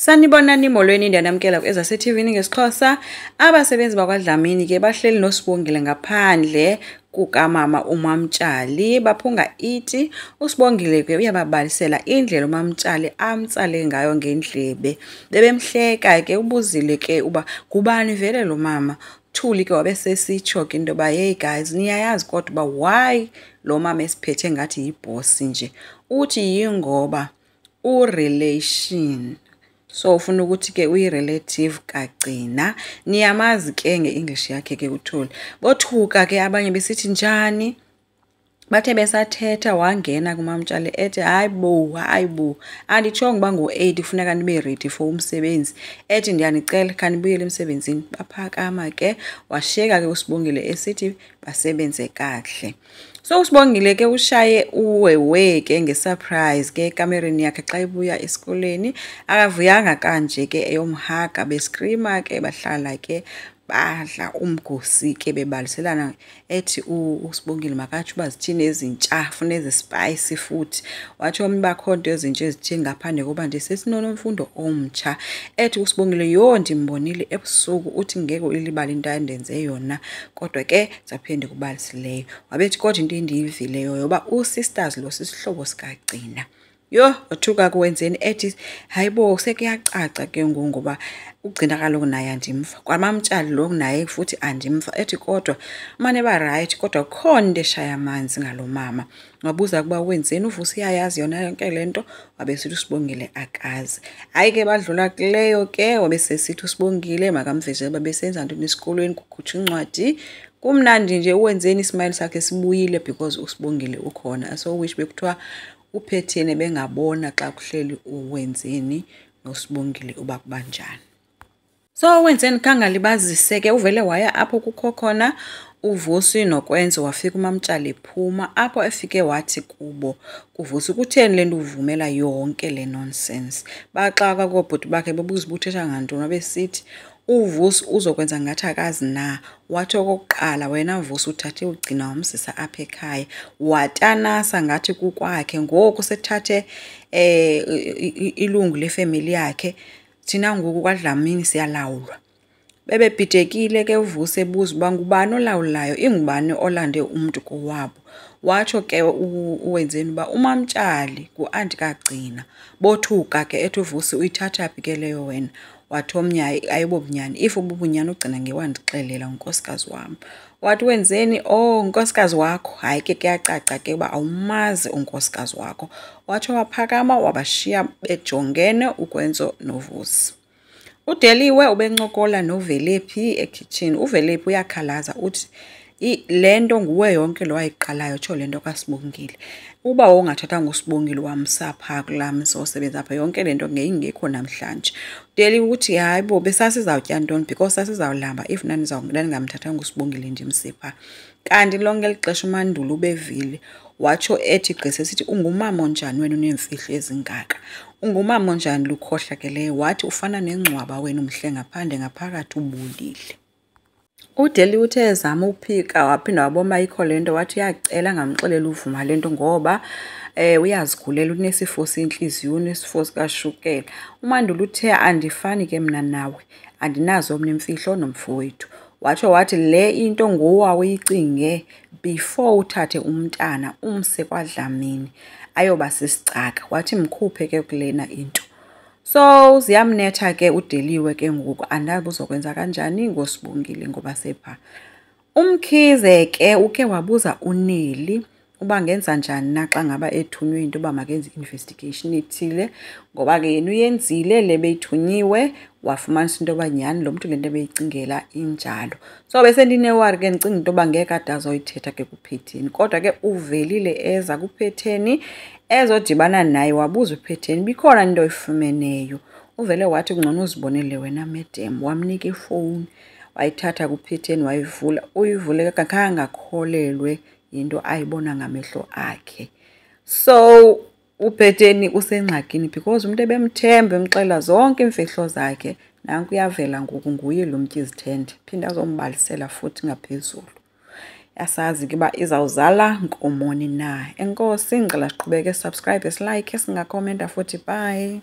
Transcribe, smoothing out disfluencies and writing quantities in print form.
Sanibonani molweni ndiyanamkela ezaseTVini ngesiXhosa. Abasebenzi bakwaDlamini ke bahleli noSibongile ngaphandle kukamama uMamtshali baphunga iti. uSibongile ke uyababalisela indlela uMamtshali amtsale ngayo ngendlebe. Bebemhleka ke ubuzile ke uba kubani vele lo mama. Thuli ke wabesesitsho ke into ba hey guys niyayazi kodwa why lo mama esiphethe ngathi yiboss nje. Uthi yingoba urelation. So ufuna ukuthi ke uyi-relative kagcina. Niyamazi ke nge-English yakhe ke uThuli. Bothuka ke abanye besithi njani? Bathe besathetha wangena kuMamtshali ethi hayibo anditshongo uba ngo-8 funeka nibe ready for umsebenzi. Ethi ndiyanicela khanibuyele emsebenzini. Baphakama ke washiyeka ke uSibongile esithi basebenze kahle. So uSibongile ke ushaye uwewe ke ngesurprise ke ekamereni yakhe xa ibuya esikoleni. Akavuyanga kanje ke eyomhaga bescreama ke bahlala ke badla umgosi ke bebaliselana ethi uSibongile makathi uba zithini ezintsha funa ezispicy futhi. Wathi omnye bakhonto ezintsha ezithini ngaphandle koba nje sesinonomfundo omtsha. Ethi uSibongile yo ndimbonile ebusuku uthi ngeke ulibala into andenze yona kodwa ke zaphinde kubalisileyo. Wabethi kodwa into endiyivileyo yoba uSisters lo sisihlobo sikagcina. Yo wathuka kuwenzeni ethi hayibo sekuyacaca ke ngoba ugcina kaloku naye andimva kwaMamtshali lo naye futhi andimva. Ethi kodwa mane ba right kodwa khona into eshaya amanzi ngalo mama. Wabuza kuba wenzeni uVusi iyayazi yona yonke lento. Wabesithi uSibongile akazi. Hayi ke badlula kuleyo ke wabesesithi uSibongile makamvezele babesenza ntoni esikolweni kukhutshwa incwadi. Kumnandi nje uwenzeni ismile sakhe sibuyile because uSibongile ukhona. So which bekuthiwa uphethene bengabona xa kuhleli uwenzeni noSibongile uba kubanjani. So wenzeni kangalibazise ke uvele waya apho kukho khona uVusi noKwenzo wafika uMamtshali ephuma apho efike wathi kubo kuVusi kutheni lento uvumela yonke le nonsense. Baxaka kobhuti bakhe bebuza ubuthetha ngantoni wabesithi uVusi uzokwenza ngathi akazi na. Wathi okokuqala wena Vusi uthathe ugcina umsisa apha ekhaya watanasa ngathi kukwakhe ngoku sethathe ilungu lefamily yakhe thina ngoku kwaDlamini siyalawulwa. Bebebhidekile ke uVusi ebuza uba ngubani olawulayo ingubani olande umuntu kowabo. Watsho ke uwenzeni uba uMamtshali kuanti kagcina. Bothuka ke ethi uVusi uyithatha phi ke leyo wena. Wathi omnye ayibobunyani if ububunyani ugcina ngewandixelela unkosikazi wami. Wathi wenzeni unkosikazi wakho hayi ke kuyacaca ke uba awumazi unkosikazi wakho. Wathi waphakama wabashiya bejongene uKwenzo noVusi. uDeliwe ubencokola noVelephi ekitchen. uVelephi uyakhalaza uthi lento nguwe yonke lo wayiqalayo tsho lento kaSibongile. Uba wongathathanga uSibongile wamsapha kulamso osebenza apha yonke lento ngeyingekho namhlanje. uDeliwe uthi hayibo besasizawutya ntoni because sasizawulamba if ndandingamthathanga uSibongile ndimsipha. Kanti lonke lixesha uMandulo ubevile watsho ethi gqise sithi ungumama onjani wena unemfihlo ezingaka. Ungumama onjani lukhohlakeleyo wathi ufana nengcwaba wena umhle ngaphandle ngaphakathi ubulile. uDeliwe uthe ezama uphika waphinda wabona ayikho lento wathi uyacela ngamxelela uvuma lento ngoba uyazigulela unesifo senhliziyo unesifo sikashukela. uMandulo uthe andifani ke mina nawe andinazo omnemfihlo nomfowethu. Watsho wathi le into ngowawuyicinge before uthathe umntana umse kwaDlamini ayoba sisicaka. Wathi mkhuphe ke kulena into. So ziyamnetha ke uDeliwe ke ngoku andazi uzokwenza kanjani ngoSibongile ngoba sepha. uMkhize ke uke wabuza uNeli uba ngenza njani na xa ngaba ethunywe into ba makenze investigation ethile ngoba ke yena uyenzile lebeyithunyiwe wafumanisa into banyani lo muntu lento beyicingela injalo. So bese ndinewari ke ndicinga into bangeke adazoyithetha ke kuPhetheni kodwa ke uvelile eza kuPhetheni ezodibana naye wabuza uPhetheni bikhona into oyifumeneyo. Uvele wathi ngcono uzibonele wena madam wamnika ifoni wayithatha kuPhetheni wayivula uyivule kakanga kholelwe into ayibona ngamehlo akhe. So uPhetheni usengxakini because umuntu ebemthemba emxela zonke imfihlo zakhe nanku uyavela ngoku nguye lo mtyizithende phinda azombalisela futhi ngaphezulu. Yasazi ke ba izawuzala nkomoni na. Enkosi ngicela siqhubeke subscribe, like, singakhomenta futhi bye.